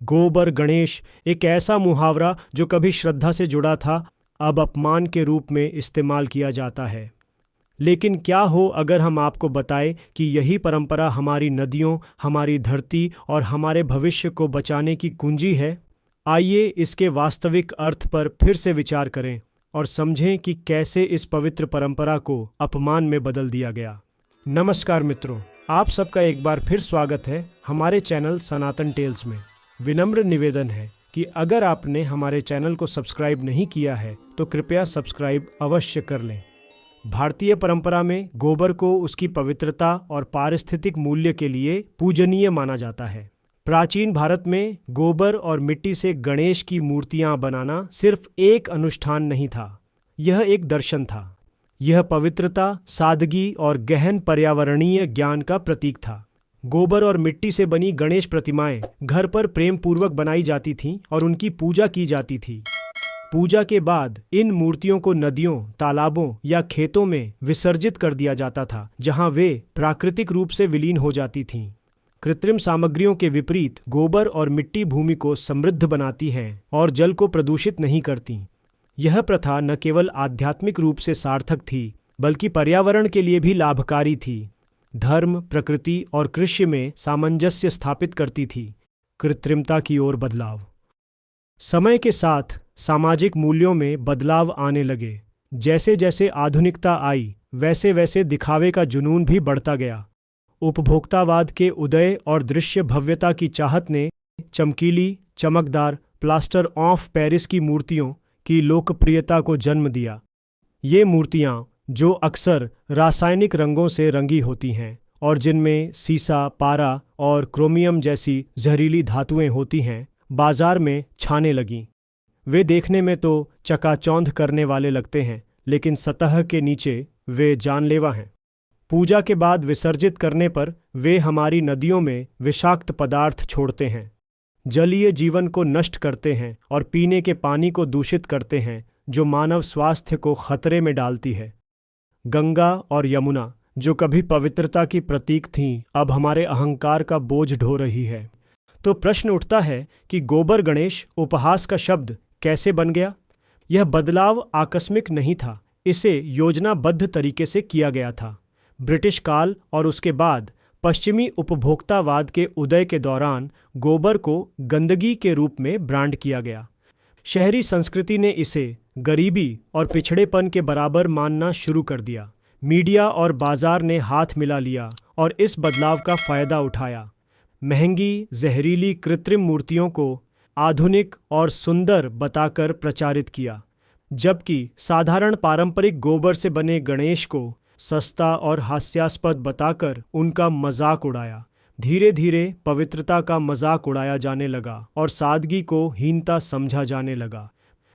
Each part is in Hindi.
गोबर गणेश एक ऐसा मुहावरा जो कभी श्रद्धा से जुड़ा था, अब अपमान के रूप में इस्तेमाल किया जाता है। लेकिन क्या हो अगर हम आपको बताएं कि यही परंपरा हमारी नदियों, हमारी धरती और हमारे भविष्य को बचाने की कुंजी है। आइए इसके वास्तविक अर्थ पर फिर से विचार करें और समझें कि कैसे इस पवित्र परंपरा को अपमान में बदल दिया गया। नमस्कार मित्रों, आप सबका एक बार फिर स्वागत है हमारे चैनल सनातन टेल्स में। विनम्र निवेदन है कि अगर आपने हमारे चैनल को सब्सक्राइब नहीं किया है तो कृपया सब्सक्राइब अवश्य कर लें। भारतीय परंपरा में गोबर को उसकी पवित्रता और पारिस्थितिक मूल्य के लिए पूजनीय माना जाता है। प्राचीन भारत में गोबर और मिट्टी से गणेश की मूर्तियां बनाना सिर्फ एक अनुष्ठान नहीं था, यह एक दर्शन था। यह पवित्रता, सादगी और गहन पर्यावरणीय ज्ञान का प्रतीक था। गोबर और मिट्टी से बनी गणेश प्रतिमाएं घर पर प्रेम पूर्वक बनाई जाती थीं और उनकी पूजा की जाती थी। पूजा के बाद इन मूर्तियों को नदियों, तालाबों या खेतों में विसर्जित कर दिया जाता था, जहां वे प्राकृतिक रूप से विलीन हो जाती थीं। कृत्रिम सामग्रियों के विपरीत गोबर और मिट्टी भूमि को समृद्ध बनाती हैं और जल को प्रदूषित नहीं करती। यह प्रथा न केवल आध्यात्मिक रूप से सार्थक थी, बल्कि पर्यावरण के लिए भी लाभकारी थी। धर्म, प्रकृति और कृषि में सामंजस्य स्थापित करती थी। कृत्रिमता की ओर बदलाव। समय के साथ सामाजिक मूल्यों में बदलाव आने लगे। जैसे जैसे आधुनिकता आई, वैसे वैसे दिखावे का जुनून भी बढ़ता गया। उपभोक्तावाद के उदय और दृश्य भव्यता की चाहत ने चमकीली, चमकदार प्लास्टर ऑफ पेरिस की मूर्तियों की लोकप्रियता को जन्म दिया। ये मूर्तियाँ, जो अक्सर रासायनिक रंगों से रंगी होती हैं और जिनमें सीसा, पारा और क्रोमियम जैसी जहरीली धातुएं होती हैं, बाजार में छाने लगीं। वे देखने में तो चकाचौंध करने वाले लगते हैं, लेकिन सतह के नीचे वे जानलेवा हैं। पूजा के बाद विसर्जित करने पर वे हमारी नदियों में विषाक्त पदार्थ छोड़ते हैं, जलीय जीवन को नष्ट करते हैं और पीने के पानी को दूषित करते हैं, जो मानव स्वास्थ्य को खतरे में डालती है। गंगा और यमुना, जो कभी पवित्रता की प्रतीक थीं, अब हमारे अहंकार का बोझ ढो रही है। तो प्रश्न उठता है कि गोबर गणेश उपहास का शब्द कैसे बन गया? यह बदलाव आकस्मिक नहीं था, इसे योजनाबद्ध तरीके से किया गया था। ब्रिटिश काल और उसके बाद पश्चिमी उपभोक्तावाद के उदय के दौरान गोबर को गंदगी के रूप में ब्रांड किया गया। शहरी संस्कृति ने इसे गरीबी और पिछड़ेपन के बराबर मानना शुरू कर दिया। मीडिया और बाजार ने हाथ मिला लिया और इस बदलाव का फायदा उठाया। महंगी, जहरीली कृत्रिम मूर्तियों को आधुनिक और सुंदर बताकर प्रचारित किया, जबकि साधारण पारंपरिक गोबर से बने गणेश को सस्ता और हास्यास्पद बताकर उनका मजाक उड़ाया। धीरे धीरे पवित्रता का मजाक उड़ाया जाने लगा और सादगी को हीनता समझा जाने लगा।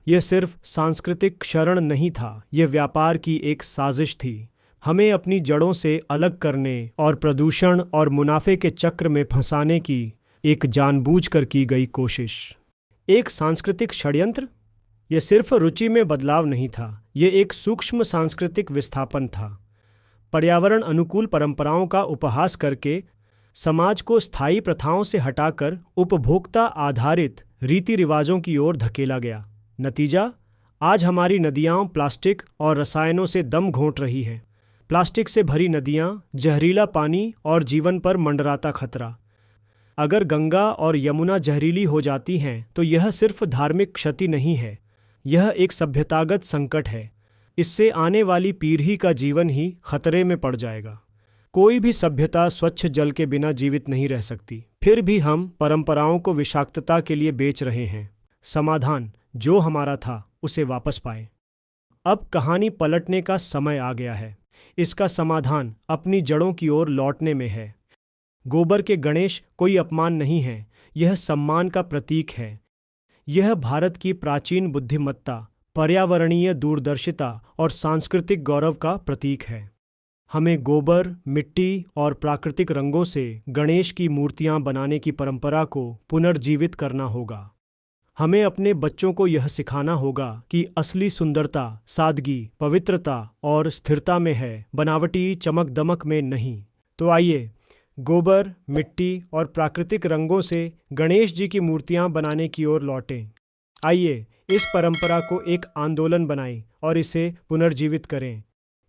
यह सिर्फ सांस्कृतिक क्षरण नहीं था, यह व्यापार की एक साजिश थी, हमें अपनी जड़ों से अलग करने और प्रदूषण और मुनाफे के चक्र में फंसाने की एक जानबूझकर की गई कोशिश। एक सांस्कृतिक षड्यंत्र? यह सिर्फ रुचि में बदलाव नहीं था, यह एक सूक्ष्म सांस्कृतिक विस्थापन था। पर्यावरण अनुकूल परंपराओं का उपहास करके समाज को स्थायी प्रथाओं से हटाकर उपभोक्ता आधारित रीति रिवाजों की ओर धकेला गया। नतीजा, आज हमारी नदियाँ प्लास्टिक और रसायनों से दम घोंट रही हैं। प्लास्टिक से भरी नदियाँ, जहरीला पानी और जीवन पर मंडराता खतरा। अगर गंगा और यमुना जहरीली हो जाती हैं तो यह सिर्फ धार्मिक क्षति नहीं है, यह एक सभ्यतागत संकट है। इससे आने वाली पीढ़ी का जीवन ही खतरे में पड़ जाएगा। कोई भी सभ्यता स्वच्छ जल के बिना जीवित नहीं रह सकती, फिर भी हम परंपराओं को विषाक्तता के लिए बेच रहे हैं। समाधान, जो हमारा था उसे वापस पाएं। अब कहानी पलटने का समय आ गया है। इसका समाधान अपनी जड़ों की ओर लौटने में है। गोबर के गणेश कोई अपमान नहीं है, यह सम्मान का प्रतीक है। यह भारत की प्राचीन बुद्धिमत्ता, पर्यावरणीय दूरदर्शिता और सांस्कृतिक गौरव का प्रतीक है। हमें गोबर, मिट्टी और प्राकृतिक रंगों से गणेश की मूर्तियां बनाने की परंपरा को पुनर्जीवित करना होगा। हमें अपने बच्चों को यह सिखाना होगा कि असली सुंदरता, सादगी, पवित्रता और स्थिरता में है, बनावटी चमक दमक में नहीं। तो आइए गोबर, मिट्टी और प्राकृतिक रंगों से गणेश जी की मूर्तियां बनाने की ओर लौटें। आइए इस परंपरा को एक आंदोलन बनाएं और इसे पुनर्जीवित करें,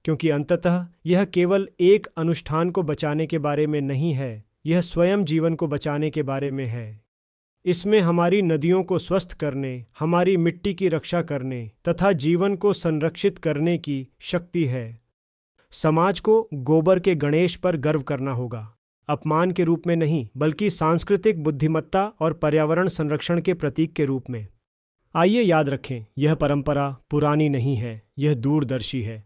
क्योंकि अंततः यह केवल एक अनुष्ठान को बचाने के बारे में नहीं है, यह स्वयं जीवन को बचाने के बारे में है। इसमें हमारी नदियों को स्वस्थ करने, हमारी मिट्टी की रक्षा करने तथा जीवन को संरक्षित करने की शक्ति है। समाज को गोबर के गणेश पर गर्व करना होगा, अपमान के रूप में नहीं, बल्कि सांस्कृतिक बुद्धिमत्ता और पर्यावरण संरक्षण के प्रतीक के रूप में। आइए याद रखें, यह परंपरा पुरानी नहीं है, यह दूरदर्शी है।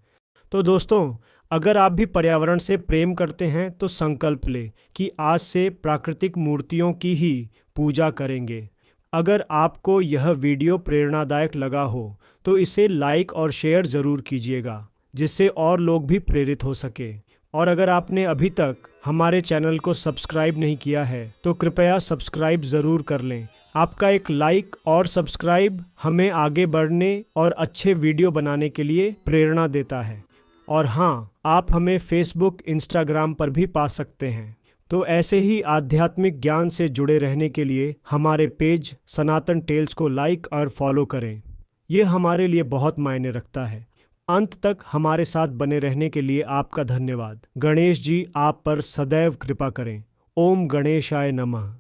तो दोस्तों, अगर आप भी पर्यावरण से प्रेम करते हैं तो संकल्प लें कि आज से प्राकृतिक मूर्तियों की ही पूजा करेंगे। अगर आपको यह वीडियो प्रेरणादायक लगा हो तो इसे लाइक और शेयर ज़रूर कीजिएगा, जिससे और लोग भी प्रेरित हो सके। और अगर आपने अभी तक हमारे चैनल को सब्सक्राइब नहीं किया है तो कृपया सब्सक्राइब ज़रूर कर लें। आपका एक लाइक और सब्सक्राइब हमें आगे बढ़ने और अच्छे वीडियो बनाने के लिए प्रेरणा देता है। और हाँ, आप हमें फेसबुक, इंस्टाग्राम पर भी पा सकते हैं। तो ऐसे ही आध्यात्मिक ज्ञान से जुड़े रहने के लिए हमारे पेज सनातन टेल्स को लाइक और फॉलो करें। ये हमारे लिए बहुत मायने रखता है। अंत तक हमारे साथ बने रहने के लिए आपका धन्यवाद। गणेश जी आप पर सदैव कृपा करें। ओम गणेशाय नमः।